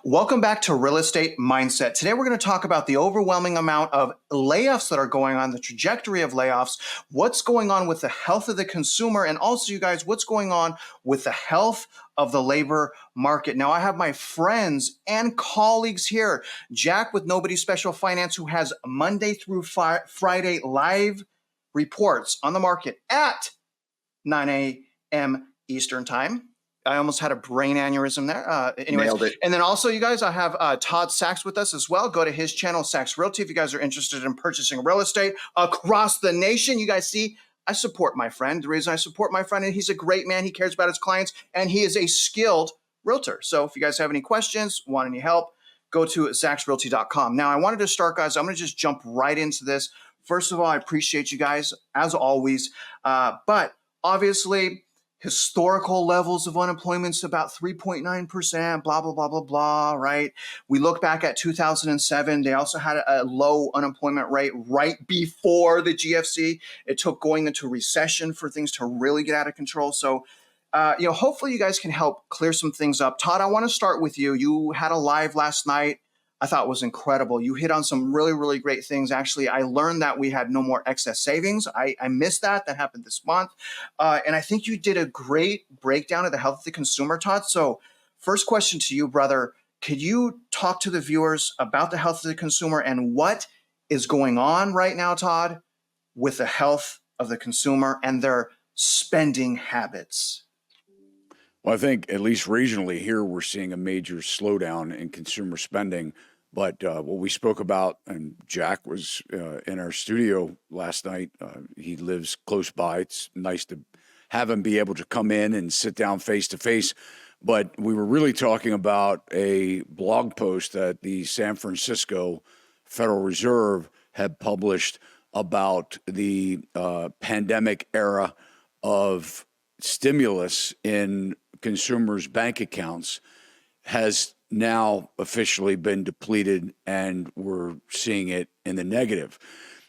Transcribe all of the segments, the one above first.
Welcome back to Real Estate Mindset. Today we're going to talk about the overwhelming amount of layoffs that are going on, the trajectory of layoffs, what's going on with the health of the consumer, and also, you guys, what's going on with the health of the labor market. Now, I have my friends and colleagues here, Jack with Nobody Special Finance, who has Monday through Friday live reports on the market at 9 a.m. Eastern Time. I almost had a brain aneurysm there. Nailed it. And then also, you guys, I have Todd Sachs with us as well. Go to his channel, Sachs Realty, if you guys are interested in purchasing real estate across the nation. You guys see, I support my friend. The reason I support my friend, and he's a great man. He cares about his clients, and he is a skilled realtor. So if you guys have any questions, want any help, go to SachsRealty.com. Now, I wanted to start, guys. I'm going to just jump right into this. First of all, I appreciate you guys, as always. But obviously, historical levels of unemployment is about 3.9%, blah, blah, blah, blah, blah, right? We look back at 2007. They also had a low unemployment rate right before the GFC. It took going into recession for things to really get out of control. So, hopefully you guys can help clear some things up. Todd, I want to start with you. You had a live last night. I thought it was incredible. You hit on some really, really great things. Actually, I learned that we had no more excess savings. I missed that. That happened this month. And I think you did a great breakdown of the health of the consumer, Todd. So first question to you, brother. Could you talk to the viewers about the health of the consumer and what is going on right now, Todd, with the health of the consumer and their spending habits? Well, I think at least regionally here, we're seeing a major slowdown in consumer spending. But what we spoke about, and Jack was in our studio last night. He lives close by. It's nice to have him be able to come in and sit down face to face. But we were really talking about a blog post that the San Francisco Federal Reserve had published about the pandemic era of stimulus in consumers' bank accounts has now officially been depleted, and we're seeing it in the negative.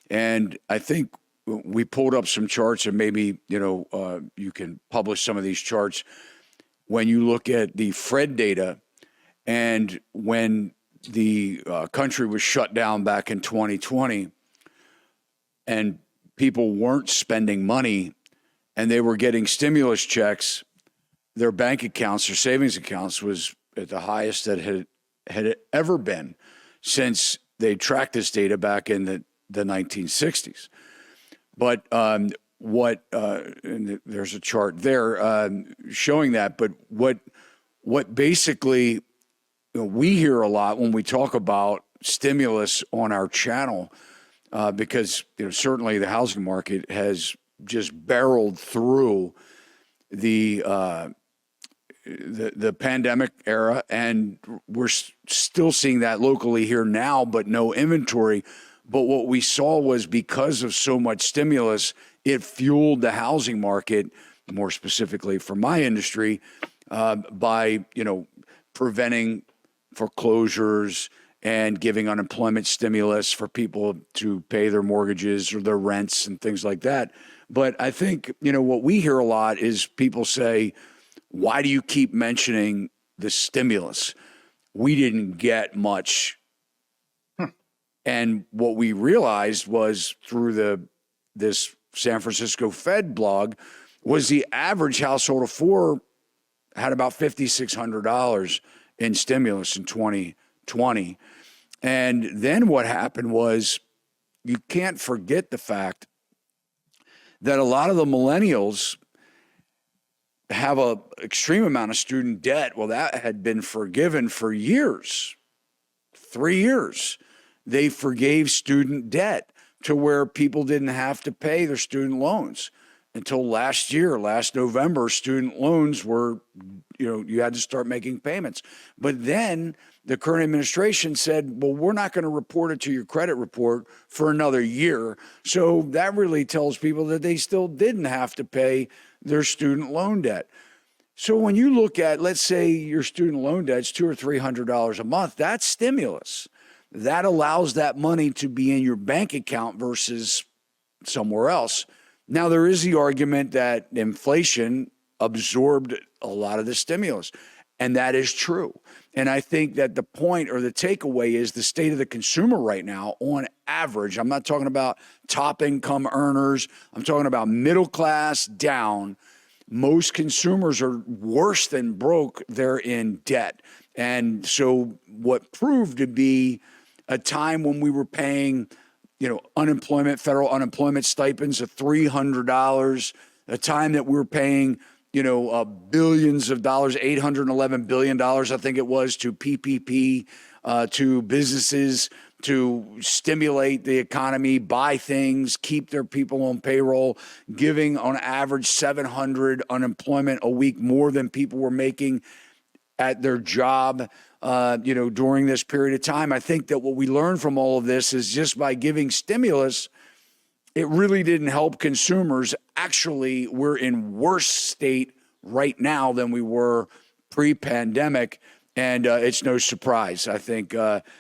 And I think we pulled up some charts, and maybe you can publish some of these charts. When you look at the Fred data, and when the country was shut down back in 2020, and people weren't spending money, and they were getting stimulus checks, their bank accounts, their savings accounts, was at the highest that had ever been since they tracked this data back in the 1960s. But and there's a chart there showing that. But what basically we hear a lot when we talk about stimulus on our channel, because certainly the housing market has just barreled through the pandemic era, and we're still seeing that locally here now, but no inventory. But what we saw was, because of so much stimulus, it fueled the housing market, more specifically for my industry, by preventing foreclosures and giving unemployment stimulus for people to pay their mortgages or their rents and things like that. But I think, what we hear a lot is people say, why do you keep mentioning the stimulus? We didn't get much. And what we realized was through this San Francisco Fed blog was the average household of four had about $5,600 in stimulus in 2020. And then what happened was, you can't forget the fact that a lot of the millennials have an extreme amount of student debt. Well, that had been forgiven for years, 3 years. They forgave student debt to where people didn't have to pay their student loans until last November. Student loans were, you had to start making payments. But then the current administration said, well, we're not going to report it to your credit report for another year. So that really tells people that they still didn't have to pay their student loan debt. So when you look at, let's say your student loan debt's $200 or $300 a month, that's stimulus. That allows that money to be in your bank account versus somewhere else. Now, there is the argument that inflation absorbed a lot of the stimulus. And that is true. And I think that the point or the takeaway is the state of the consumer right now, on average, I'm not talking about top income earners, I'm talking about middle class down. Most consumers are worse than broke. They're in debt. And so what proved to be a time when we were paying, federal unemployment stipends of $300, a time that we were paying, billions of dollars, $811 billion, I think it was, to PPP, to businesses to stimulate the economy, buy things, keep their people on payroll, giving on average 700 unemployment a week more than people were making at their job, during this period of time. I think that what we learned from all of this is just by giving stimulus, it really didn't help consumers. Actually, we're in worse state right now than we were pre-pandemic. And it's no surprise. I think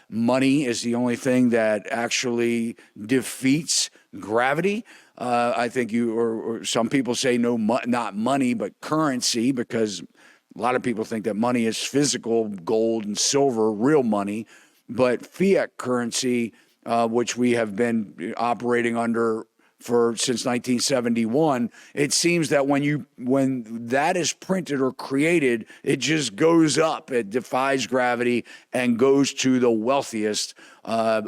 money is the only thing that actually defeats gravity. I think or some people say not money, but currency, because a lot of people think that money is physical gold and silver, real money. But fiat currency, which we have been operating under since 1971, it seems that when that is printed or created, it just goes up. It defies gravity and goes to the wealthiest on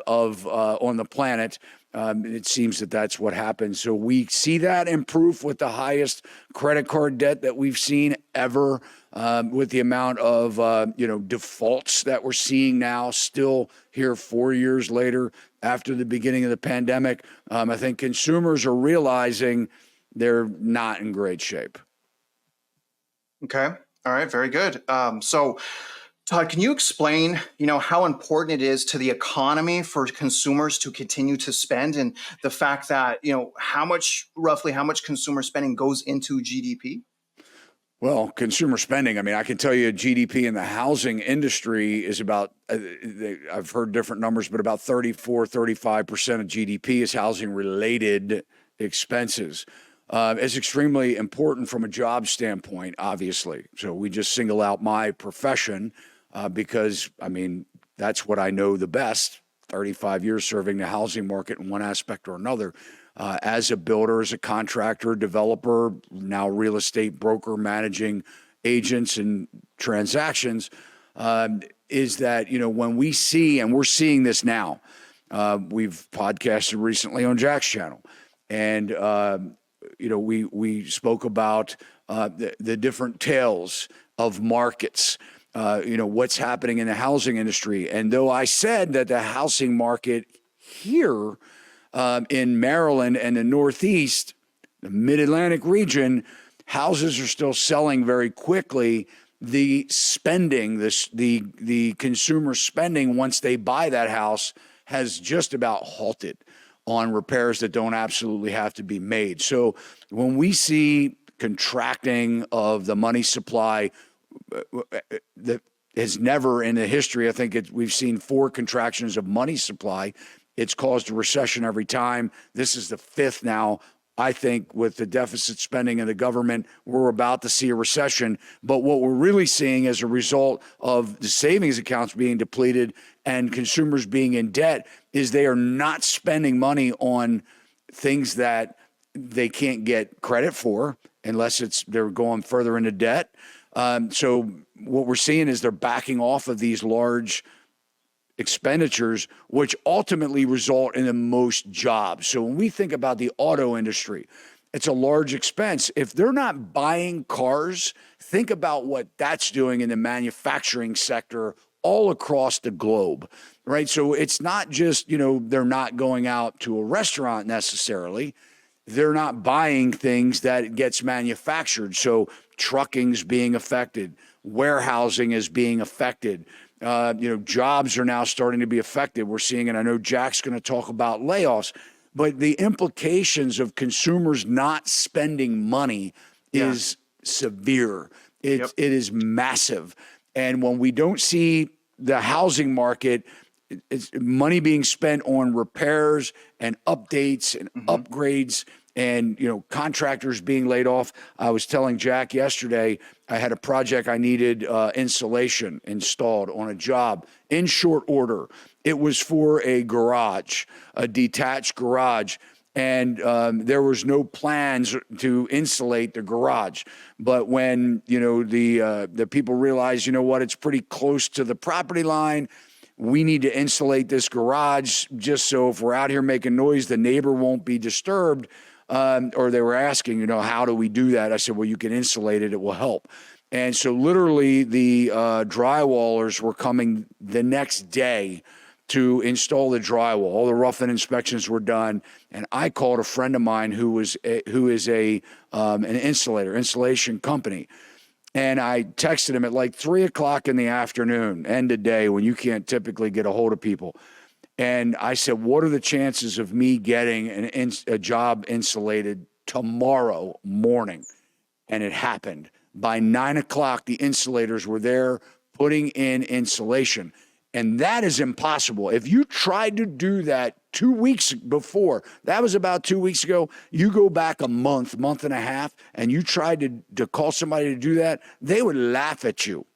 the planet. It seems that that's what happens. So we see that in proof with the highest credit card debt that we've seen ever, with the amount of defaults that we're seeing now, still here 4 years later after the beginning of the pandemic. I think consumers are realizing they're not in great shape. Okay. All right. Very good. So, Todd, can you explain, how important it is to the economy for consumers to continue to spend, and the fact that, roughly how much consumer spending goes into GDP? Well, consumer spending, I can tell you GDP in the housing industry is about, I've heard different numbers, but about 34, 35% of GDP is housing related expenses. It's extremely important from a job standpoint, obviously. So we just single out my profession because, that's what I know the best, 35 years serving the housing market in one aspect or another. As a builder, as a contractor, developer, now real estate broker, managing agents and transactions, is that, when we see, and we're seeing this now, we've podcasted recently on Jack's channel, and, we spoke about the different tales of markets, what's happening in the housing industry. And though I said that the housing market here in Maryland and the Northeast, the Mid-Atlantic region, houses are still selling very quickly. The spending, the consumer spending once they buy that house has just about halted on repairs that don't absolutely have to be made. So when we see contracting of the money supply, that has never in the history, I think we've seen 4 contractions of money supply. It's caused a recession every time. This is the 5th now. I think with the deficit spending of the government, we're about to see a recession. But what we're really seeing as a result of the savings accounts being depleted and consumers being in debt is they are not spending money on things that they can't get credit for unless they're going further into debt. So what we're seeing is they're backing off of these large expenditures, which ultimately result in the most jobs. So when we think about the auto industry, it's a large expense. If they're not buying cars, think about what that's doing in the manufacturing sector all across the globe, right? So it's not just, they're not going out to a restaurant necessarily. They're not buying things that gets manufactured. So trucking's being affected, warehousing is being affected. Jobs are now starting to be affected. We're seeing, and I know Jack's going to talk about layoffs, but the implications of consumers not spending money is severe. It is massive. And when we don't see the housing market, it's money being spent on repairs and updates and upgrades, and, contractors being laid off. I was telling Jack yesterday, I had a project I needed insulation installed on a job in short order. It was for a garage, a detached garage. And there was no plans to insulate the garage. But when, the people realized, it's pretty close to the property line, we need to insulate this garage just so if we're out here making noise, the neighbor won't be disturbed. Or they were asking, how do we do that? I said, well, you can insulate it. It will help. And so literally the drywallers were coming the next day to install the drywall. All the rough-in inspections were done. And I called a friend of mine who is an insulation company. And I texted him at like 3 o'clock in the afternoon, end of day, when you can't typically get a hold of people. And I said, what are the chances of me getting a job insulated tomorrow morning? And it happened. By 9 o'clock, the insulators were there putting in insulation. And that is impossible. If you tried to do that 2 weeks before, that was about 2 weeks ago, you go back a month and a half, and you tried to call somebody to do that, they would laugh at you,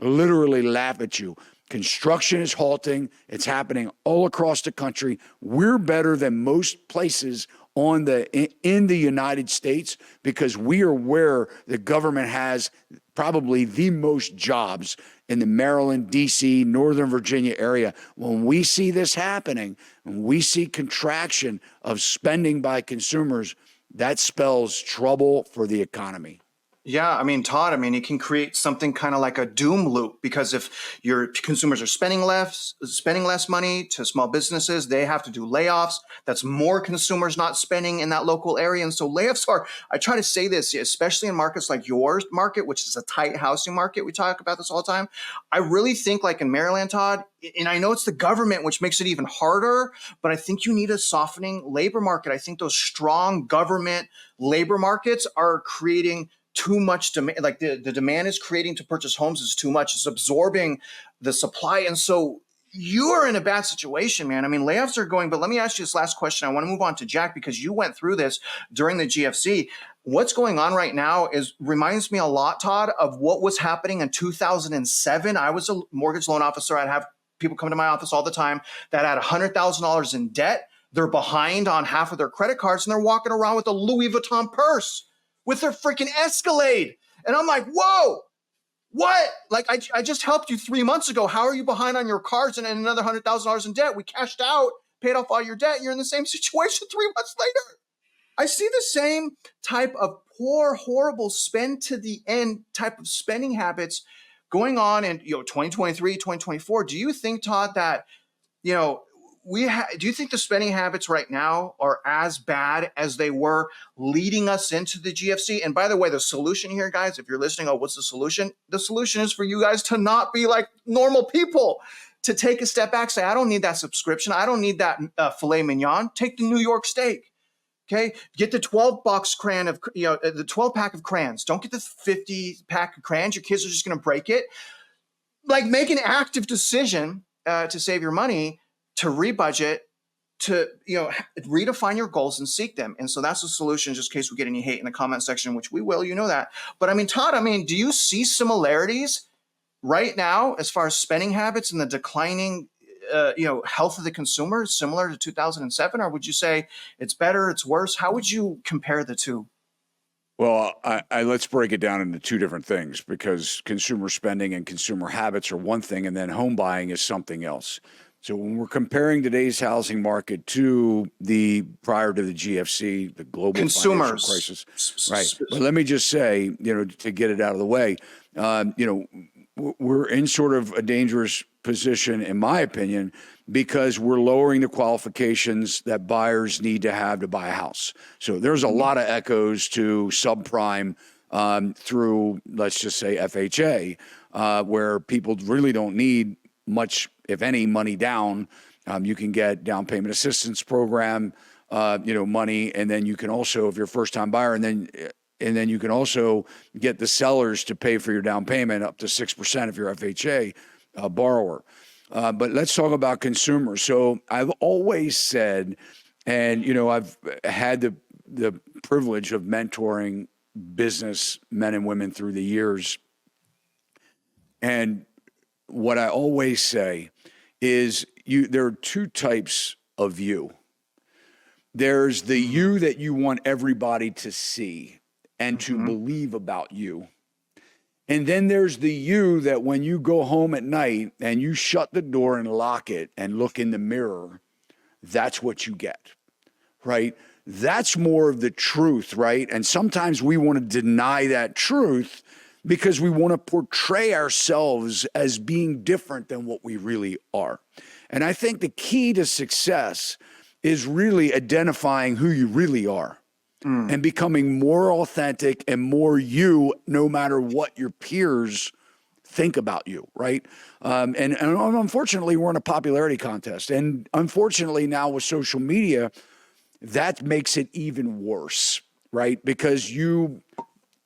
literally laugh at you. Construction is halting. It's happening all across the country. We're better than most places in the United States because we are where the government has probably the most jobs in the Maryland, D.C., Northern Virginia area. When we see this happening, when we see contraction of spending by consumers, that spells trouble for the economy. Yeah, I mean, Todd, it can create something kind of like a doom loop because if your consumers are spending less money to small businesses, they have to do layoffs. That's more consumers not spending in that local area. And so layoffs I try to say this, especially in markets like yours market, which is a tight housing market. We talk about this all the time. I really think like in Maryland, Todd, and I know it's the government, which makes it even harder, but I think you need a softening labor market. I think those strong government labor markets are creating too much demand, like the demand is creating to purchase homes is too much. It's absorbing the supply. And so you are in a bad situation, man. Layoffs are going, but let me ask you this last question. I want to move on to Jack because you went through this during the GFC. What's going on right now reminds me a lot, Todd, of what was happening in 2007. I was a mortgage loan officer. I'd have people come to my office all the time that had $100,000 in debt. They're behind on half of their credit cards and they're walking around with a Louis Vuitton purse with their freaking Escalade. And I'm like, whoa, what? Like, I just helped you 3 months ago. How are you behind on your cards and another $100,000 in debt? We cashed out, paid off all your debt. And you're in the same situation 3 months later. I see the same type of poor, horrible spend to the end type of spending habits going on in 2023, 2024. Do you think, Todd, that, do you think the spending habits right now are as bad as they were leading us into the GFC? And by the way, the solution here, guys, if you're listening, what's the solution? The solution is for you guys to not be like normal people, to take a step back, say, I don't need that subscription. I don't need that filet mignon. Take the New York steak. Okay, get the 12-box crayon of, the 12-pack of crayons. Don't get the 50-pack of crayons. Your kids are just going to break it. Like, make an active decision to save your money, to rebudget, to redefine your goals and seek them. And so that's the solution, just in case we get any hate in the comment section, which we will, that. But Todd, do you see similarities right now as far as spending habits and the declining health of the consumer similar to 2007? Or would you say it's better, it's worse? How would you compare the two? Well, let's break it down into two different things, because consumer spending and consumer habits are one thing, and then home buying is something else. So when we're comparing today's housing market to the prior to the GFC, the global financial crisis, right? But let me just say, to get it out of the way, we're in sort of a dangerous position, in my opinion, because we're lowering the qualifications that buyers need to have to buy a house. So there's a lot of echoes to subprime through, let's just say, FHA, where people really don't need much, if any, money down. You can get down payment assistance program, money, and then you can also, if you're a first-time buyer, and then you can also get the sellers to pay for your down payment up to 6% if you're a FHA borrower. But let's talk about consumers. So I've always said, and I've had the privilege of mentoring business men and women through the years. And what I always say is there are two types of you. There's the you that you want everybody to see and to believe about you. And then there's the you that when you go home at night and you shut the door and lock it and look in the mirror, that's what you get, right? That's more of the truth, right? And sometimes we want to deny that truth because we want to portray ourselves as being different than what we really are. And I think the key to success is really identifying who you really are and becoming more authentic and more you, no matter what your peers think about you, right? And unfortunately, we're in a popularity contest. And unfortunately, now with social media, that makes it even worse, right? Because you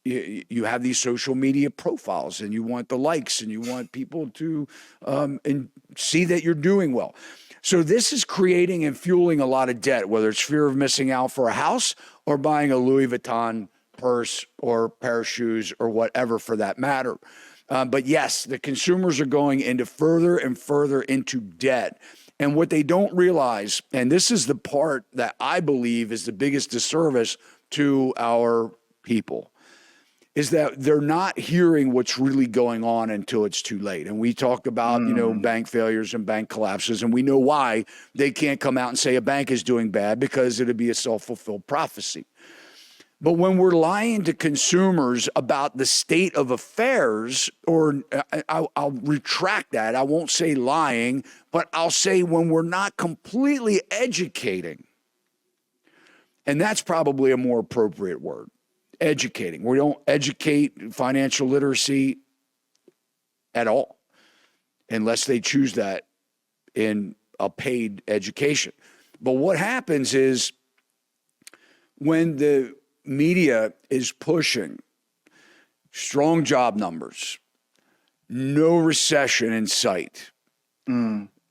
have these social media profiles and you want the likes and you want people to and see that you're doing well. So this is creating and fueling a lot of debt, whether it's fear of missing out for a house or buying a Louis Vuitton purse or pair of shoes or whatever for that matter. But yes, the consumers are going into further and further into debt. And what they don't realize, and this is the part that I believe is the biggest disservice to our people, is that they're not hearing what's really going on until it's too late. And we talked about, bank failures and bank collapses, and we know why they can't come out and say a bank is doing bad because it'd be a self-fulfilled prophecy. But when we're lying to consumers about the state of affairs, or I'll retract that, I won't say lying, but I'll say when we're not completely educating, and that's probably a more appropriate word, educating. We don't educate financial literacy at all unless they choose that in a paid education. But what happens is when the media is pushing strong job numbers, no recession in sight,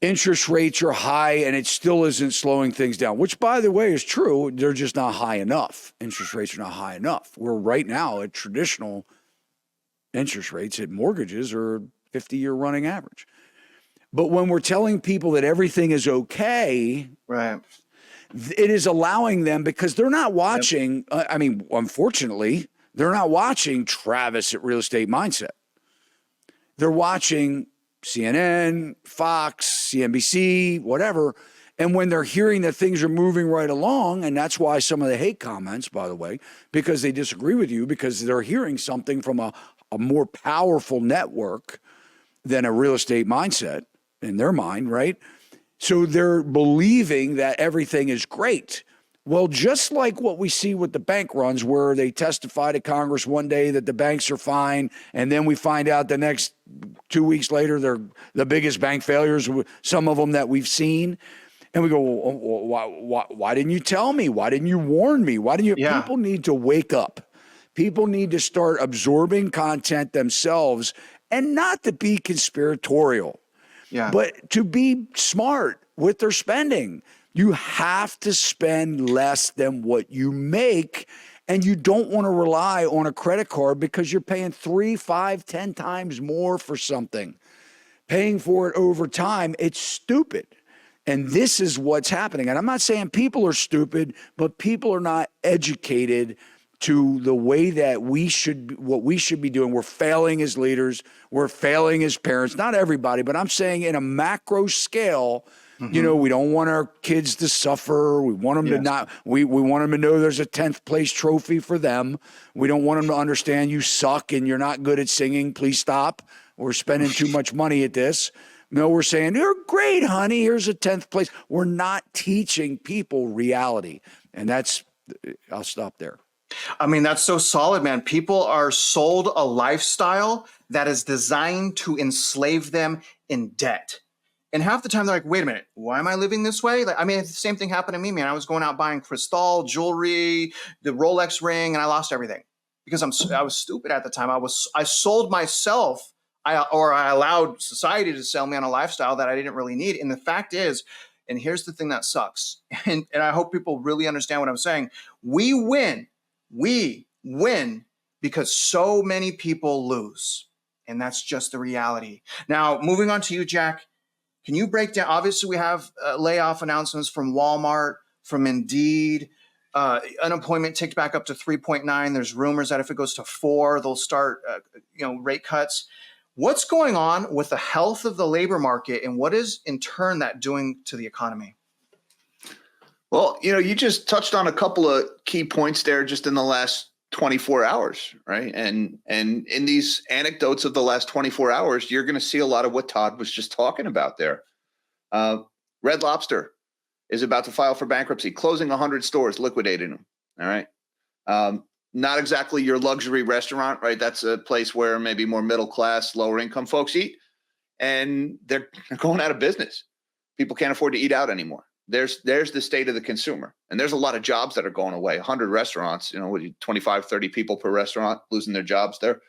interest rates are high and it still isn't slowing things down, which, by the way, is true. They're just not high enough. Interest rates are not high enough. We're right now at traditional interest rates at mortgages are 50-year running average. But when we're telling people that everything is okay, right, it is allowing them, because they're not watching, unfortunately, they're not watching Travis at Real Estate Mindset. They're watching CNN, Fox, CNBC, whatever. And when they're hearing that things are moving right along, and that's why some of the hate comments, by the way, because they disagree with you, because they're hearing something from a more powerful network than a Real Estate Mindset in their mind, right? So they're believing that everything is great. Well, just like what we see with the bank runs, where they testify to Congress one day that the banks are fine, and then we find out the next 2 weeks later they're the biggest bank failures, some of them that we've seen. And we go, well, why didn't you tell me? Why didn't you warn me? Why didn't you? Yeah. People need to wake up. People need to start absorbing content themselves, and not to be conspiratorial, but to be smart with their spending. You have to spend less than what you make, and you don't want to rely on a credit card because you're paying 3, 5, 10 times more for something. Paying for it over time, it's stupid. And this is what's happening. And I'm not saying people are stupid, but people are not educated to the way that what we should be doing. We're failing as leaders. We're failing as parents. Not everybody, but I'm saying in a macro scale, we don't want our kids to suffer. We want them to not, we want them to know there's a 10th place trophy for them. We don't want them to understand you suck and you're not good at singing. Please stop. We're spending too much money at this. No, we're saying, you're great, honey. Here's a 10th place. We're not teaching people reality. And I'll stop there. I mean, that's so solid, man. People are sold a lifestyle that is designed to enslave them in debt. And half the time they're like, wait a minute, why am I living this way? Like, I mean, the same thing happened to me, man. I was going out buying Cristal, jewelry, the Rolex ring, and I lost everything because I was stupid at the time. I sold myself, I allowed society to sell me on a lifestyle that I didn't really need. And the fact is, And here's the thing that sucks. And I hope people really understand what I'm saying. We win because so many people lose. And that's just the reality. Now, moving on to you, Jack. Can you break down? Obviously, we have layoff announcements from Walmart, from Indeed. Unemployment ticked back up to 3.9. There's rumors that if it goes to 4, they'll start rate cuts. What's going on with the health of the labor market, and what is in turn that doing to the economy? Well, you just touched on a couple of key points there just in the last 24 hours, right? And in these anecdotes of the last 24 hours, you're going to see a lot of what Todd was just talking about there. Red Lobster is about to file for bankruptcy, closing 100 stores, liquidating them. All right. Not exactly your luxury restaurant, right? That's a place where maybe more middle class, lower income folks eat, and they're going out of business. People can't afford to eat out anymore. There's the state of the consumer, and there's a lot of jobs that are going away. 100 restaurants, 25, 30 people per restaurant losing their jobs there.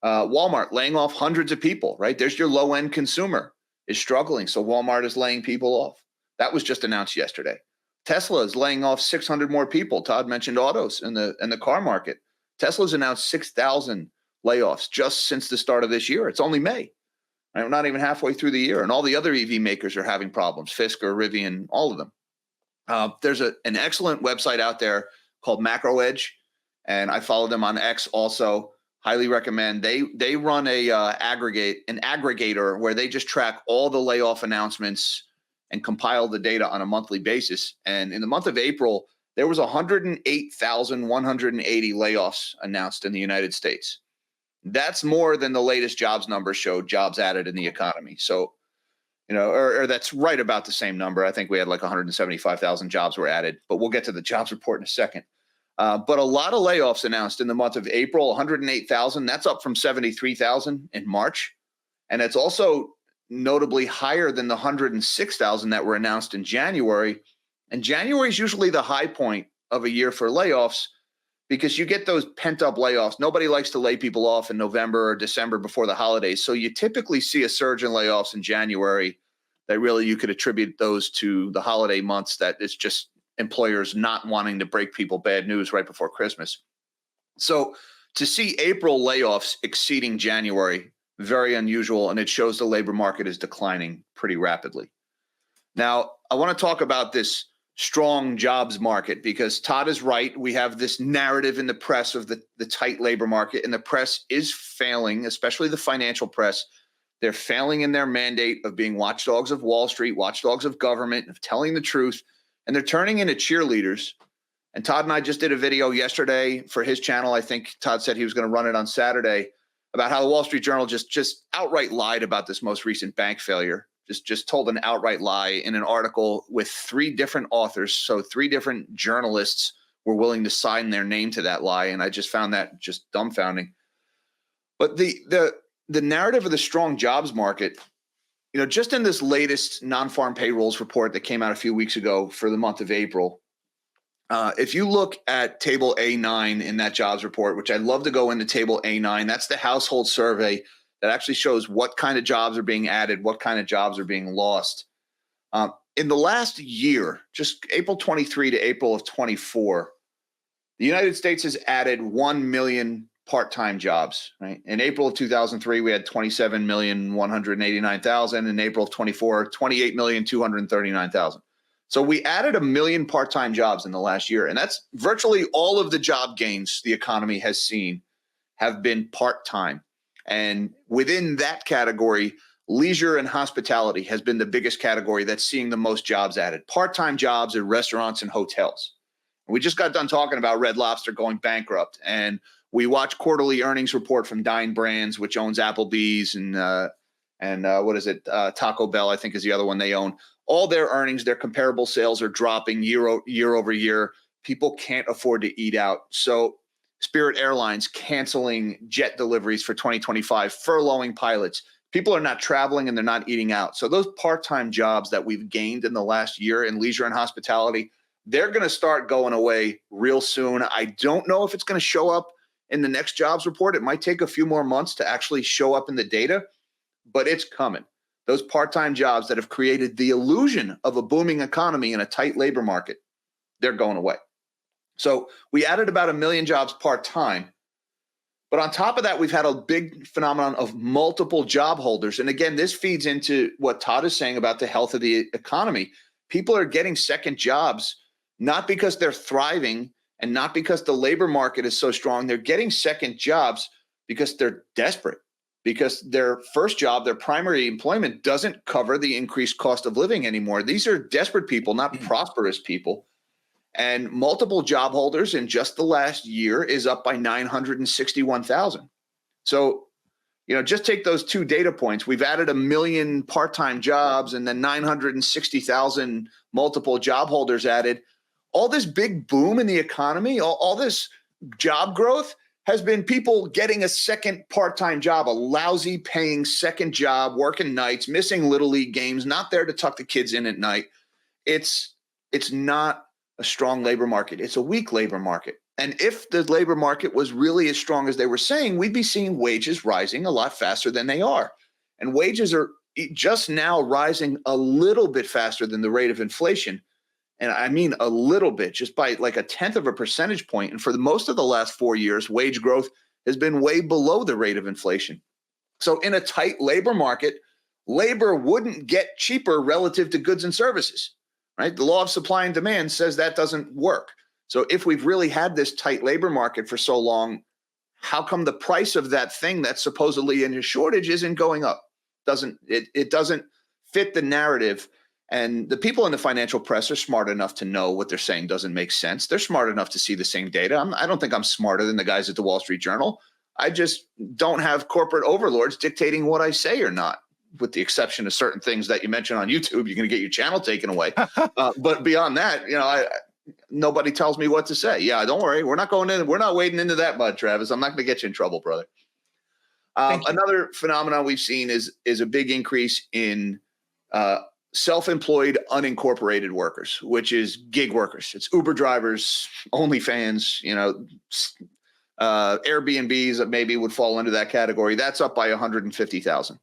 Walmart laying off hundreds of people, right? There's your low end consumer is struggling. So Walmart is laying people off. That was just announced yesterday. Tesla is laying off 600 more people. Todd mentioned autos in the car market. Tesla's announced 6,000 layoffs just since the start of this year. It's only May. Right? We're not even halfway through the year, and all the other EV makers are having problems. Fisker, Rivian, all of them. There's an excellent website out there called Macro Edge, and I follow them on X also. Highly recommend. They run an aggregator where they just track all the layoff announcements and compile the data on a monthly basis. And in the month of April, there was 108,180 layoffs announced in the United States. That's more than the latest jobs number showed jobs added in the economy. So, or that's right about the same number. I think we had like 175,000 jobs were added, but we'll get to the jobs report in a second. But a lot of layoffs announced in the month of April, 108,000. That's up from 73,000 in March. And it's also notably higher than the 106,000 that were announced in January. And January is usually the high point of a year for layoffs because you get those pent-up layoffs. Nobody likes to lay people off in November or December before the holidays. So you typically see a surge in layoffs in January that really you could attribute those to the holiday months, that it's just employers not wanting to break people bad news right before Christmas. So to see April layoffs exceeding January, very unusual, and it shows the labor market is declining pretty rapidly. Now, I want to talk about this strong jobs market because Todd is right. We have this narrative in the press of the tight labor market, and the press is failing, especially the financial press. They're failing in their mandate of being watchdogs of Wall Street, watchdogs of government, of telling the truth, and they're turning into cheerleaders. And Todd and I just did a video yesterday for his channel. I think Todd said he was going to run it on Saturday about how the Wall Street Journal just outright lied about this most recent bank failure. Just told an outright lie in an article with 3 different authors. So 3 different journalists were willing to sign their name to that lie. And I just found that just dumbfounding. But the narrative of the strong jobs market, just in this latest non-farm payrolls report that came out a few weeks ago for the month of April, if you look at table A9 in that jobs report, which I'd love to go into table A9, that's the household survey that actually shows what kind of jobs are being added, what kind of jobs are being lost. In the last year, just April 23 to April of 24, the United States has added 1 million part-time jobs, right? In April of 2003, we had 27,189,000. In April of 24, 28,239,000. So we added 1 million part-time jobs in the last year. And that's virtually all of the job gains the economy has seen have been part-time. And within that category, leisure and hospitality has been the biggest category that's seeing the most jobs added. Part-time jobs in restaurants and hotels. We just got done talking about Red Lobster going bankrupt. And we watched quarterly earnings report from Dine Brands, which owns Applebee's and Taco Bell, I think is the other one they own. All their earnings, their comparable sales are dropping year over year. People can't afford to eat out. So Spirit Airlines canceling jet deliveries for 2025, furloughing pilots. People are not traveling and they're not eating out. So those part-time jobs that we've gained in the last year in leisure and hospitality, they're going to start going away real soon. I don't know if it's going to show up in the next jobs report. It might take a few more months to actually show up in the data, but it's coming. those part-time jobs that have created the illusion of a booming economy in a tight labor market, they're going away. So we added about 1 million jobs part-time. But on top of that, we've had a big phenomenon of multiple job holders. And again, this feeds into what Todd is saying about the health of the economy. People are getting second jobs, not because they're thriving and not because the labor market is so strong. They're getting second jobs because they're desperate, because their first job, their primary employment, doesn't cover the increased cost of living anymore. These are desperate people, not prosperous people. And multiple job holders in just the last year is up by 961,000. So, just take those two data points. We've added 1 million part-time jobs and then 960,000 multiple job holders added. All this big boom in the economy, all this job growth has been people getting a second part-time job, a lousy paying second job, working nights, missing little league games, not there to tuck the kids in at night. It's not a strong labor market. It's a weak labor market. And if the labor market was really as strong as they were saying, we'd be seeing wages rising a lot faster than they are. And wages are just now rising a little bit faster than the rate of inflation. And I mean a little bit, just by like 1/10 of a percentage point. And for most of the last 4 years, wage growth has been way below the rate of inflation. So in a tight labor market, labor wouldn't get cheaper relative to goods and services. Right? The law of supply and demand says that doesn't work. So if we've really had this tight labor market for so long, how come the price of that thing that's supposedly in a shortage isn't going up? It doesn't fit the narrative. And the people in the financial press are smart enough to know what they're saying doesn't make sense. They're smart enough to see the same data. I don't think I'm smarter than the guys at the Wall Street Journal. I just don't have corporate overlords dictating what I say or not, with the exception of certain things that you mentioned on YouTube. You're going to get your channel taken away. But beyond that, nobody tells me what to say. Yeah, don't worry. We're not going in. We're not wading into that mud, Travis. I'm not going to get you in trouble, brother. Another phenomenon we've seen is a big increase in self-employed unincorporated workers, which is gig workers. It's Uber drivers, OnlyFans, Airbnbs that maybe would fall into that category. That's up by 150,000.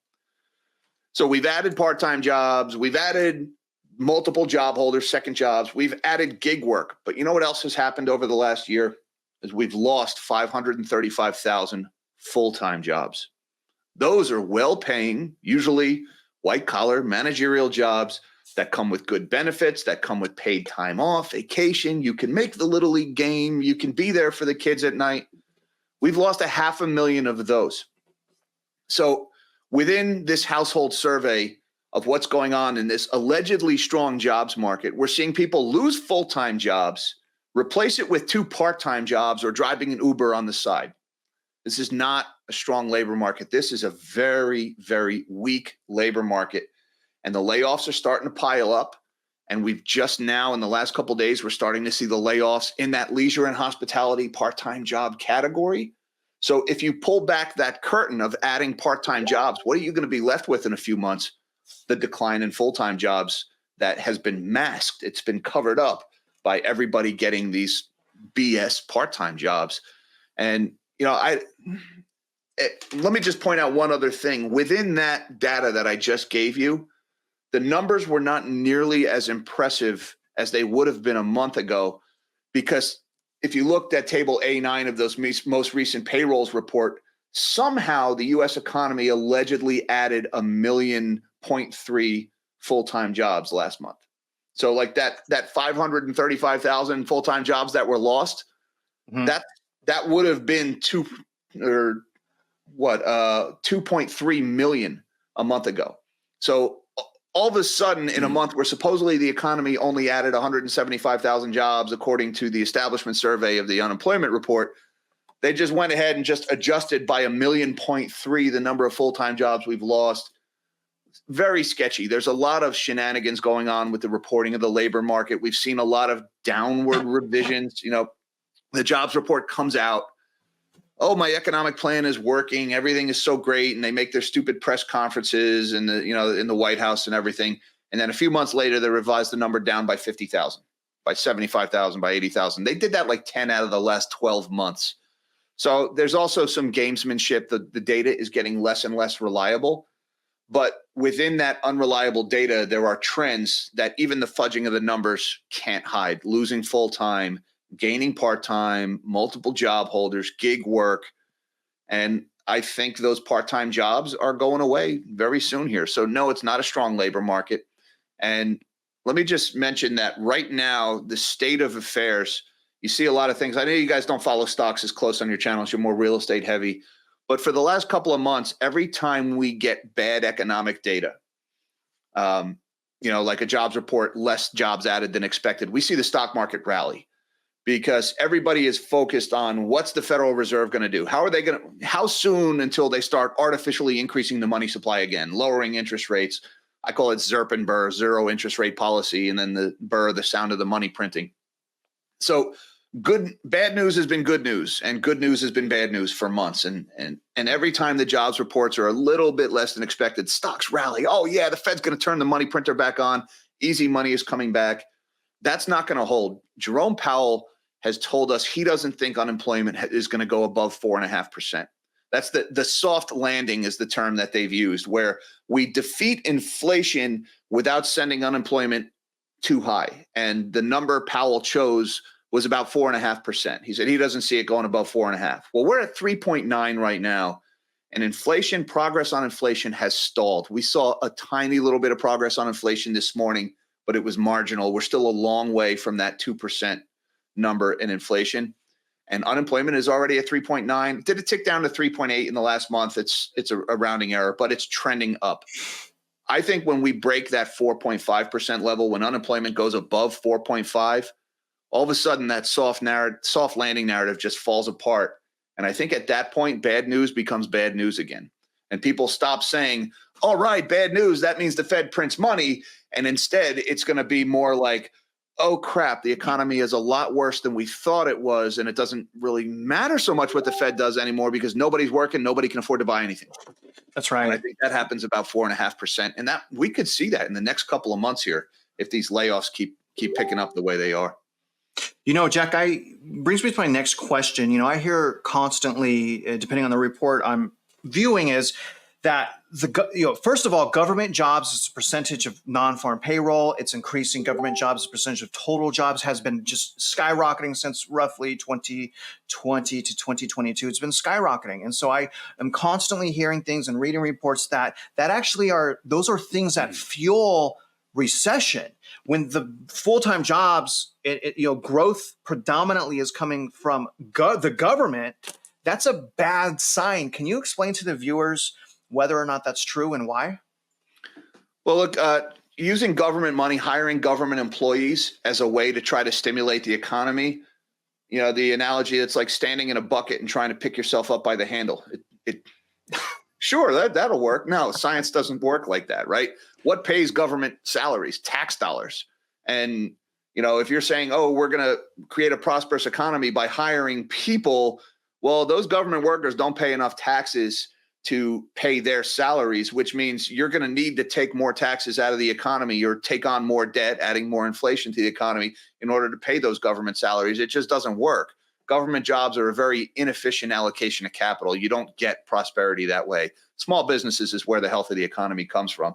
So we've added part-time jobs. We've added multiple job holders, second jobs. We've added gig work. But you know what else has happened over the last year? Is we've lost 535,000 full-time jobs. Those are well-paying, usually white-collar managerial jobs that come with good benefits, that come with paid time off, vacation. You can make the Little League game. You can be there for the kids at night. We've lost 500,000 of those. So within this household survey of what's going on in this allegedly strong jobs market, we're seeing people lose full-time jobs, replace it with 2 part-time jobs, or driving an Uber on the side. This is not a strong labor market. This is a very, very weak labor market. And the layoffs are starting to pile up. And we've just now, in the last couple of days, we're starting to see the layoffs in that leisure and hospitality part-time job category. So if you pull back that curtain of adding part-time jobs, what are you going to be left with in a few months? The decline in full-time jobs that has been masked. It's been covered up by everybody getting these BS part-time jobs. And, let me just point out one other thing. Within that data that I just gave you, the numbers were not nearly as impressive as they would have been a month ago, because if you looked at table A9 of those most recent payrolls report, somehow the U.S. economy allegedly added 1.3 million full-time jobs last month. So like that 535,000 full-time jobs that were lost, that would have been 2.3 million a month ago. So all of a sudden, in a month where supposedly the economy only added 175,000 jobs, according to the establishment survey of the unemployment report, they just went ahead and just adjusted by 1.3 million the number of full-time jobs we've lost. Very sketchy. There's a lot of shenanigans going on with the reporting of the labor market. We've seen a lot of downward revisions. The jobs report comes out. Oh, my economic plan is working. Everything is so great. And they make their stupid press conferences in the White House and everything. And then a few months later, they revised the number down by 50,000, by 75,000, by 80,000. They did that like 10 out of the last 12 months. So there's also some gamesmanship. The data is getting less and less reliable. But within that unreliable data, there are trends that even the fudging of the numbers can't hide. Losing full-time, gaining part-time, multiple job holders, gig work. And I think those part-time jobs are going away very soon here. So no, it's not a strong labor market. And let me just mention that right now, the state of affairs, you see a lot of things. I know you guys don't follow stocks as close on your channels. You're more real estate heavy. But for the last couple of months, every time we get bad economic data, like a jobs report, less jobs added than expected, we see the stock market rally because everybody is focused on what's the Federal Reserve going to do? How soon until they start artificially increasing the money supply again, lowering interest rates? I call it ZIRP and BRR, zero interest rate policy, and then the BRR, the sound of the money printing. So bad news has been good news, and good news has been bad news for months. And every time the jobs reports are a little bit less than expected, stocks rally. Oh yeah, the Fed's going to turn the money printer back on. Easy money is coming back. That's not going to hold. Jerome Powell has told us he doesn't think unemployment is going to go above 4.5%. That's the soft landing is the term that they've used, where we defeat inflation without sending unemployment too high. And the number Powell chose was about 4.5%. He said he doesn't see it going above 4.5. Well, we're at 3.9 right now, and progress on inflation has stalled. We saw a tiny little bit of progress on inflation this morning, but it was marginal. We're still a long way from that 2% number in inflation, and unemployment is already at 3.9. Did it tick down to 3.8 in the last month? It's a rounding error, but it's trending up. I think when we break that 4.5% level, when unemployment goes above 4.5, all of a sudden that soft landing narrative just falls apart. And I think at that point, bad news becomes bad news again. And people stop saying, all right, bad news, that means the Fed prints money. And instead, it's going to be more like, oh, crap, the economy is a lot worse than we thought it was. And it doesn't really matter so much what the Fed does anymore because nobody's working. Nobody can afford to buy anything. That's right. And I think that happens about 4.5%. And that we could see that in the next couple of months here if these layoffs keep picking up the way they are. Jack, brings me to my next question. I hear constantly, depending on the report I'm viewing, is that first of all, government jobs as a percentage of non-farm payroll, it's increasing. Government jobs as a percentage of total jobs has been just skyrocketing since roughly 2020 to 2022. It's been skyrocketing. And so I am constantly hearing things and reading reports that actually those are things that fuel recession. When the full-time jobs, growth predominantly is coming from the government, that's a bad sign. Can you explain to the viewers whether or not that's true and why? Well, look, using government money, hiring government employees as a way to try to stimulate the economy, the analogy, it's like standing in a bucket and trying to pick yourself up by the handle. Sure, that'll work. No, science doesn't work like that, right? What pays government salaries? Tax dollars. And, if you're saying, oh, we're going to create a prosperous economy by hiring people, well, those government workers don't pay enough taxes to pay their salaries, which means you're going to need to take more taxes out of the economy or take on more debt, adding more inflation to the economy in order to pay those government salaries. It just doesn't work. Government jobs are a very inefficient allocation of capital. You don't get prosperity that way. Small businesses is where the health of the economy comes from.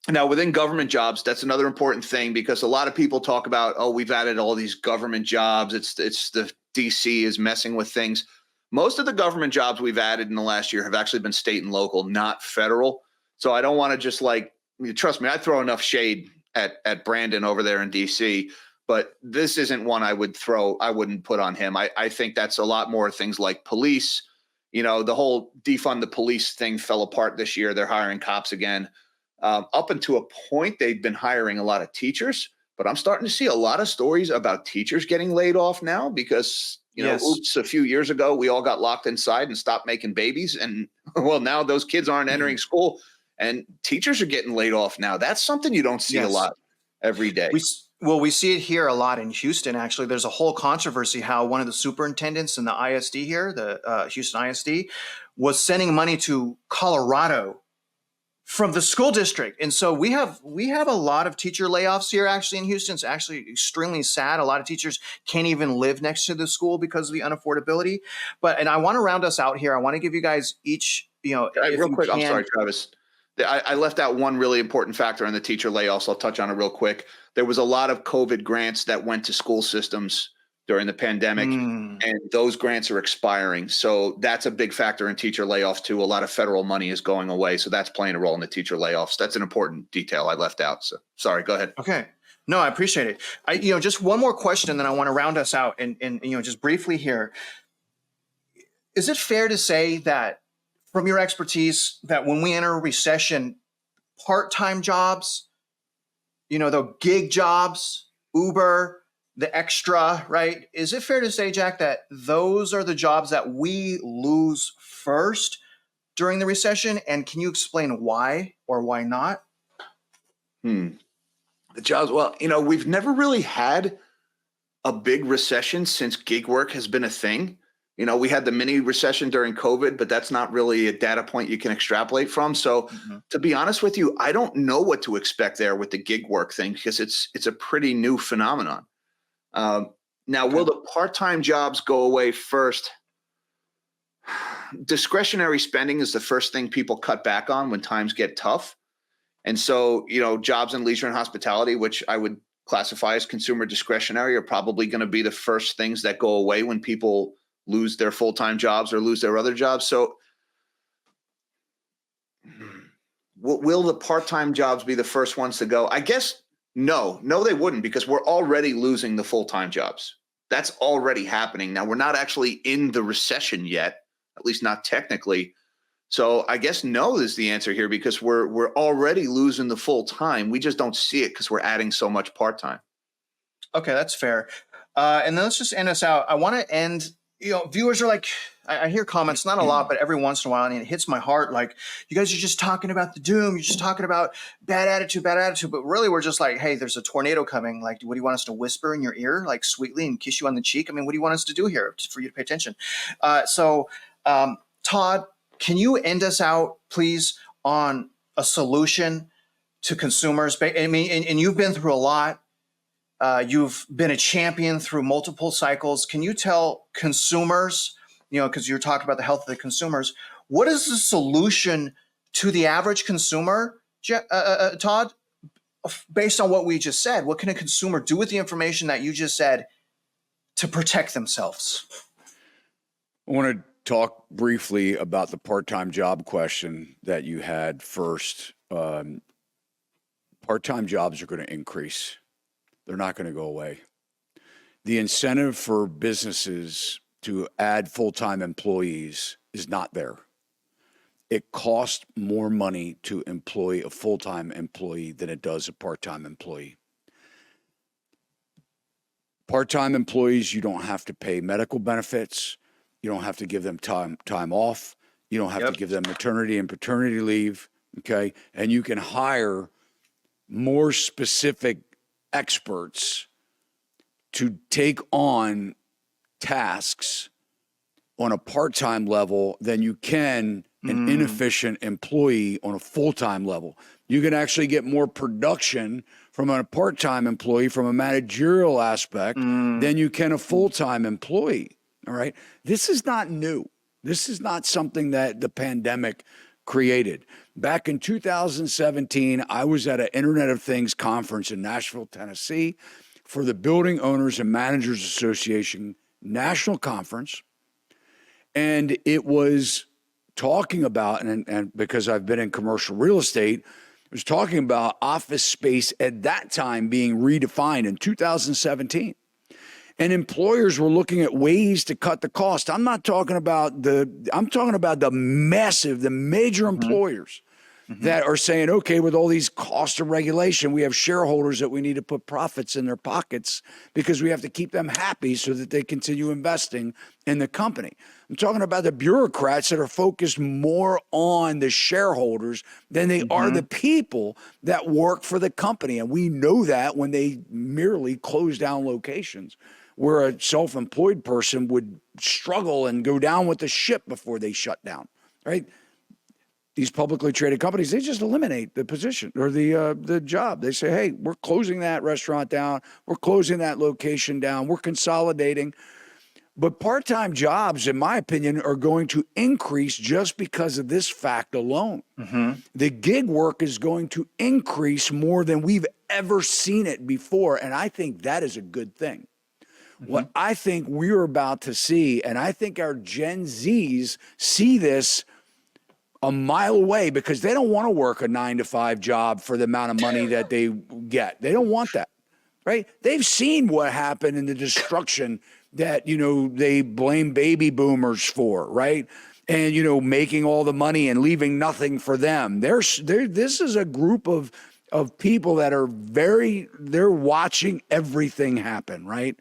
Now, within government jobs, that's another important thing because a lot of people talk about, oh, we've added all these government jobs. It's the DC is messing with things. Most of the government jobs we've added in the last year have actually been state and local, not federal. So I don't want to just trust me, I throw enough shade at Brandon over there in DC, but this isn't one I wouldn't put on him. I think that's a lot more things like police. The whole defund the police thing fell apart this year. They're hiring cops again. Up until a point, they've been hiring a lot of teachers, but I'm starting to see a lot of stories about teachers getting laid off now because, oops, a few years ago, we all got locked inside and stopped making babies. And well, now those kids aren't entering school and teachers are getting laid off now. That's something you don't see a lot every day. We see it here a lot in Houston, actually. There's a whole controversy how one of the superintendents in the ISD here, the Houston ISD, was sending money to Colorado from the school district. And so we have a lot of teacher layoffs here actually in Houston. It's actually extremely sad. A lot of teachers can't even live next to the school because of the unaffordability. And I want to round us out here. I want to give you guys each if Real you quick, I'm can. sorry, Travis. I left out one really important factor in the teacher layoffs. I'll touch on it real quick. There was a lot of COVID grants that went to school systems during the pandemic, and those grants are expiring. So that's a big factor in teacher layoffs too. A lot of federal money is going away. So that's playing a role in the teacher layoffs. That's an important detail I left out. So sorry, go ahead. Okay. No, I appreciate it. Just one more question, and then I want to round us out. And just briefly here, is it fair to say that, from your expertise, that when we enter a recession, part-time jobs, the gig jobs, Uber, the extra, right? Is it fair to say, Jack, that those are the jobs that we lose first during the recession? And can you explain why or why not? The jobs, well, we've never really had a big recession since gig work has been a thing. We had the mini recession during COVID, but that's not really a data point you can extrapolate from. So to be honest with you, I don't know what to expect there with the gig work thing, because it's a pretty new phenomenon. Now, will the part-time jobs go away first? Discretionary spending is the first thing people cut back on when times get tough. And so, jobs in leisure and hospitality, which I would classify as consumer discretionary, are probably going to be the first things that go away when people lose their full-time jobs or lose their other jobs. So will the part-time jobs be the first ones to go? I guess no, they wouldn't, because we're already losing the full-time jobs. That's already happening. Now, we're not actually in the recession yet, at least not technically. So I guess no is the answer here, because we're already losing the full-time. We just don't see it because we're adding so much part-time. Okay, that's fair. And then let's just end us out. I want to end, viewers are like, I hear comments, not a lot, but every once in a while, and it hits my heart. Like, you guys are just talking about the doom. You're just talking about bad attitude. But really, we're just like, hey, there's a tornado coming. Like, what do you want us to whisper in your ear, like sweetly, and kiss you on the cheek? I mean, what do you want us to do here for you to pay attention? Todd, can you end us out, please, on a solution to consumers? I mean, and you've been through a lot. You've been a champion through multiple cycles. Can you tell consumers, because you're talking about the health of the consumers, what is the solution to the average consumer, Todd, based on what we just said? What can a consumer do with the information that you just said to protect themselves? I want to talk briefly about the part-time job question that you had first. Part-time jobs are going to increase. They're not going to go away. The incentive for businesses to add full-time employees is not there. It costs more money to employ a full-time employee than it does a part-time employee. Part-time employees, you don't have to pay medical benefits. You don't have to give them time off. You don't have to give them maternity and paternity leave, okay? And you can hire more specific experts to take on tasks on a part-time level than you can an inefficient employee on a full-time level. You can actually get more production from a part-time employee from a managerial aspect than you can a full-time employee. All right. This is not new. This is not something that the pandemic created. Back in 2017, I was at an Internet of Things conference in Nashville, Tennessee, for the Building Owners and Managers Association National Conference. And it was talking about, and because I've been in commercial real estate, it was talking about office space at that time being redefined in 2017. And employers were looking at ways to cut the cost. I'm talking about the major employers that are saying, okay, with all these costs of regulation, we have shareholders that we need to put profits in their pockets because we have to keep them happy so that they continue investing in the company. I'm talking about the bureaucrats that are focused more on the shareholders than they are the people that work for the company. And we know that when they merely close down locations, where a self-employed person would struggle and go down with the ship before they shut down, right? These publicly traded companies, they just eliminate the position or the job. They say, hey, we're closing that restaurant down. We're closing that location down. We're consolidating. But part-time jobs, in my opinion, are going to increase just because of this fact alone. The gig work is going to increase more than we've ever seen it before. And I think that is a good thing. What I think we're about to see, and I think our Gen Zs see this a mile away because they don't want to work a 9-to-5 job for the amount of money that they get. They don't want that, right? They've seen what happened in the destruction that, they blame baby boomers for, right? And, making all the money and leaving nothing for them. This is a group of people that are they're watching everything happen, right?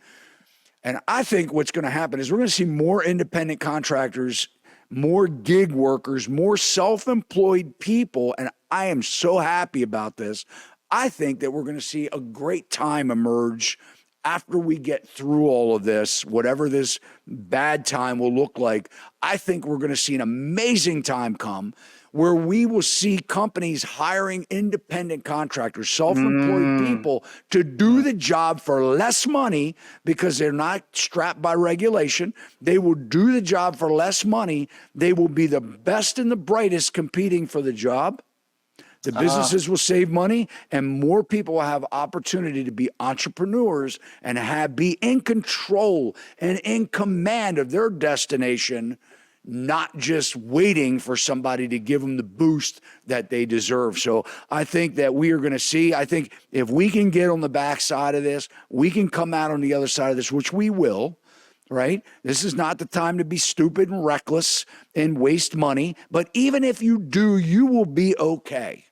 And I think what's going to happen is we're going to see more independent contractors, more gig workers, more self-employed people. And I am so happy about this. I think that we're going to see a great time emerge after we get through all of this, whatever this bad time will look like. I think we're going to see an amazing time come where we will see companies hiring independent contractors, self-employed people to do the job for less money because they're not strapped by regulation. They will do the job for less money. They will be the best and the brightest competing for the job. The businesses will save money, and more people will have opportunity to be entrepreneurs and be in control and in command of their destination, not just waiting for somebody to give them the boost that they deserve. So I think that we are going to see, I think if we can get on the backside of this, we can come out on the other side of this, which we will, right? This is not the time to be stupid and reckless and waste money. But even if you do, you will be okay.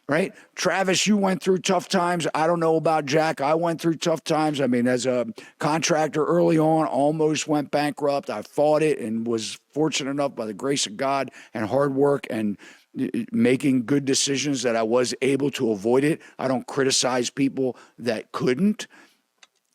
Right? Travis, you went through tough times. I don't know about Jack. I went through tough times. I mean, as a contractor early on, almost went bankrupt. I fought it and was fortunate enough by the grace of God and hard work and making good decisions that I was able to avoid it. I don't criticize people that couldn't.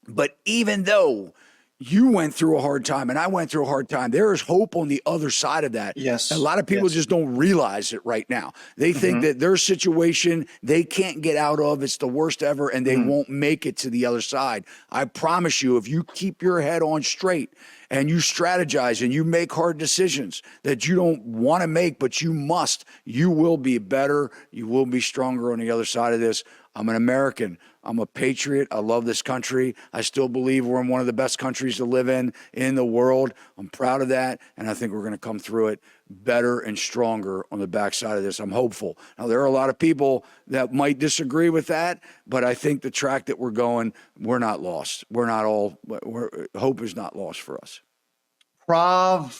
But even though you went through a hard time and I went through a hard time, there is hope on the other side of that. Yes. A lot of people just don't realize it right now. They think that their situation they can't get out of, it's the worst ever, and they won't make it to the other side. I promise you, if you keep your head on straight and you strategize and you make hard decisions that you don't want to make, but you must, you will be better. You will be stronger on the other side of this. I'm an American. I'm a patriot. I love this country. I still believe we're in one of the best countries to live in the world. I'm proud of that. And I think we're going to come through it better and stronger on the backside of this. I'm hopeful. Now, there are a lot of people that might disagree with that, but I think the track that we're going, we're not lost. Hope is not lost for us. Bravo.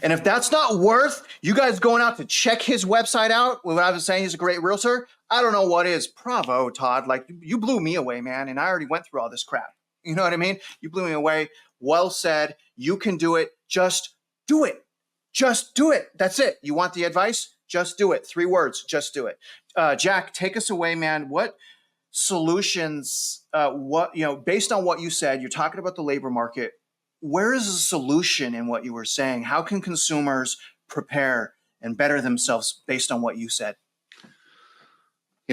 And if that's not worth you guys going out to check his website out, what I was saying, he's a great realtor, I don't know what is. Bravo, Todd. Like, you blew me away, man. And I already went through all this crap. You know what I mean? You blew me away. Well said. You can do it. Just do it. Just do it. That's it. You want the advice? Just do it. 3 words. Just do it. Jack, take us away, man. What solutions, based on what you said, you're talking about the labor market. Where is the solution in what you were saying? How can consumers prepare and better themselves based on what you said?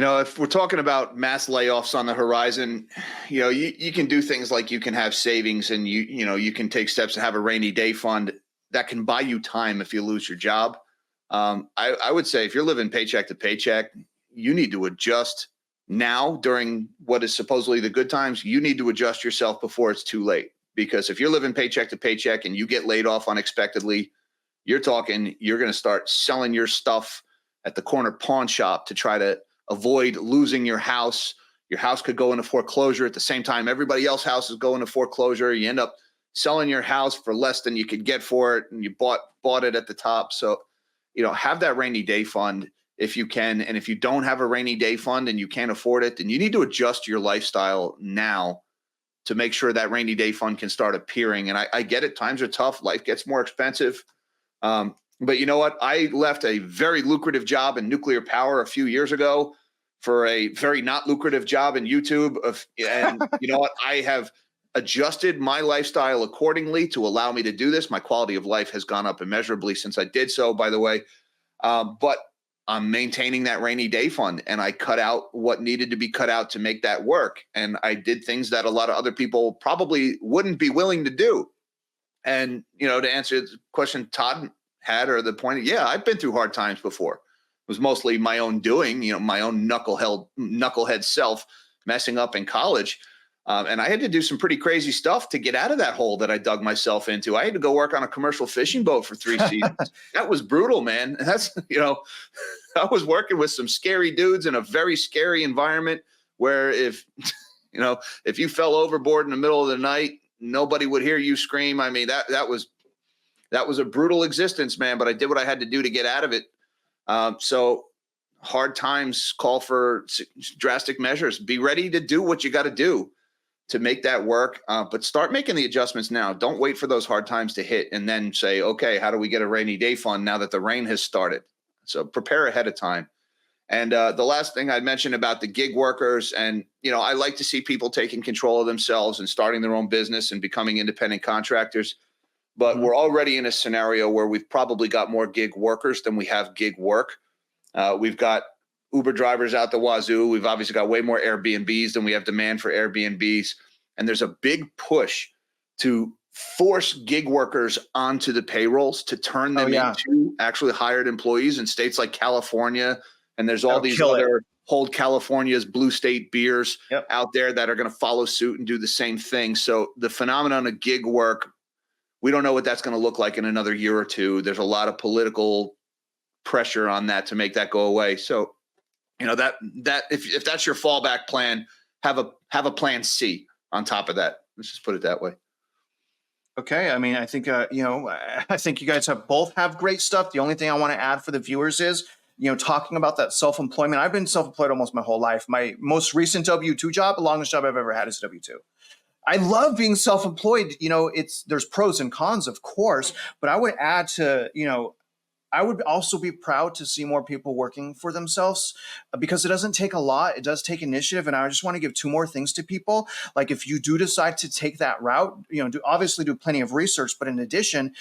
If we're talking about mass layoffs on the horizon, you can do things like you can have savings and you can take steps to have a rainy day fund that can buy you time if you lose your job. I would say if you're living paycheck to paycheck, you need to adjust now during what is supposedly the good times. You need to adjust yourself before it's too late. Because if you're living paycheck to paycheck and you get laid off unexpectedly, you're going to start selling your stuff at the corner pawn shop to try to avoid losing your house. Your house could go into foreclosure at the same time everybody else's house is going into foreclosure. You end up selling your house for less than you could get for it, and you bought it at the top. So, have that rainy day fund if you can. And if you don't have a rainy day fund and you can't afford it, then you need to adjust your lifestyle now to make sure that rainy day fund can start appearing. And I get it. Times are tough. Life gets more expensive. But you know what? I left a very lucrative job in nuclear power a few years ago for a very not lucrative job in YouTube. And you know what? I have adjusted my lifestyle accordingly to allow me to do this. My quality of life has gone up immeasurably since I did so, by the way. But I'm maintaining that rainy day fund, and I cut out what needed to be cut out to make that work. And I did things that a lot of other people probably wouldn't be willing to do. And, to answer the question Todd had, or the point, yeah, I've been through hard times before. It was mostly my own doing, my own knucklehead self messing up in college. And I had to do some pretty crazy stuff to get out of that hole that I dug myself into. I had to go work on a commercial fishing boat for 3 seasons. That was brutal, man. And that's, I was working with some scary dudes in a very scary environment where if you fell overboard in the middle of the night, nobody would hear you scream. I mean, that was a brutal existence, man, but I did what I had to do to get out of it. So hard times call for drastic measures. Be ready to do what you got to do to make that work, but start making the adjustments now. Don't wait for those hard times to hit and then say, okay, how do we get a rainy day fund now that the rain has started? So prepare ahead of time. And the last thing I'd mention about the gig workers, and I like to see people taking control of themselves and starting their own business and becoming independent contractors. But we're already in a scenario where we've probably got more gig workers than we have gig work. We've got Uber drivers out the wazoo. We've obviously got way more Airbnbs than we have demand for Airbnbs. And there's a big push to force gig workers onto the payrolls, to turn them into actually hired employees in states like California. And there's all these other Hold California's blue state beers out there that are going to follow suit and do the same thing. So the phenomenon of gig work, we don't know what that's going to look like in another year or two. There's a lot of political pressure on that to make that go away. So, that if that's your fallback plan, have a plan C on top of that. Let's just put it that way. Okay. I mean, I think, I think you guys both have great stuff. The only thing I want to add for the viewers is, talking about that self-employment. I've been self-employed almost my whole life. My most recent W-2 job, the longest job I've ever had, is W-2. I love being self-employed. There's pros and cons, of course, but I would add to, I would also be proud to see more people working for themselves, because it doesn't take a lot. It does take initiative. And I just want to give 2 more things to people. Like, if you do decide to take that route, obviously do plenty of research, but in addition,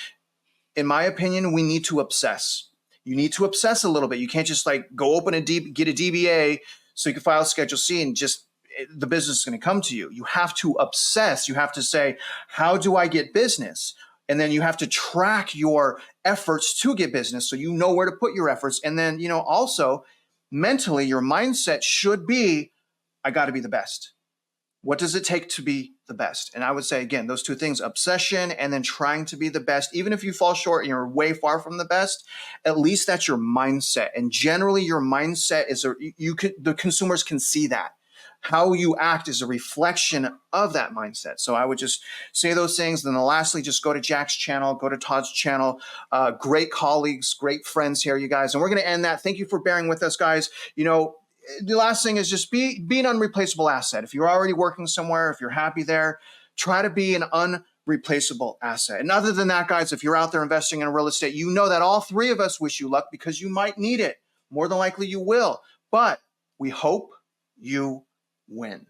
in my opinion, we need to obsess. You need to obsess a little bit. You can't just go open get a DBA so you can file Schedule C and just the business is going to come to you. You have to obsess. You have to say, how do I get business? And then you have to track your efforts to get business so you know where to put your efforts. And then, also mentally, your mindset should be, I got to be the best. What does it take to be the best? And I would say, again, those 2 things, obsession and then trying to be the best. Even if you fall short and you're way far from the best, at least that's your mindset. And generally your mindset is, the consumers can see that. How you act is a reflection of that mindset. So I would just say those things. Then lastly, just go to Jack's channel, go to Todd's channel. Great colleagues, great friends here, you guys. And we're going to end that. Thank you for bearing with us, guys. The last thing is just be an unreplaceable asset. If you're already working somewhere, if you're happy there, try to be an unreplaceable asset. And other than that, guys, if you're out there investing in real estate, you know that all 3 of us wish you luck, because you might need it. More than likely you will. But we hope you win.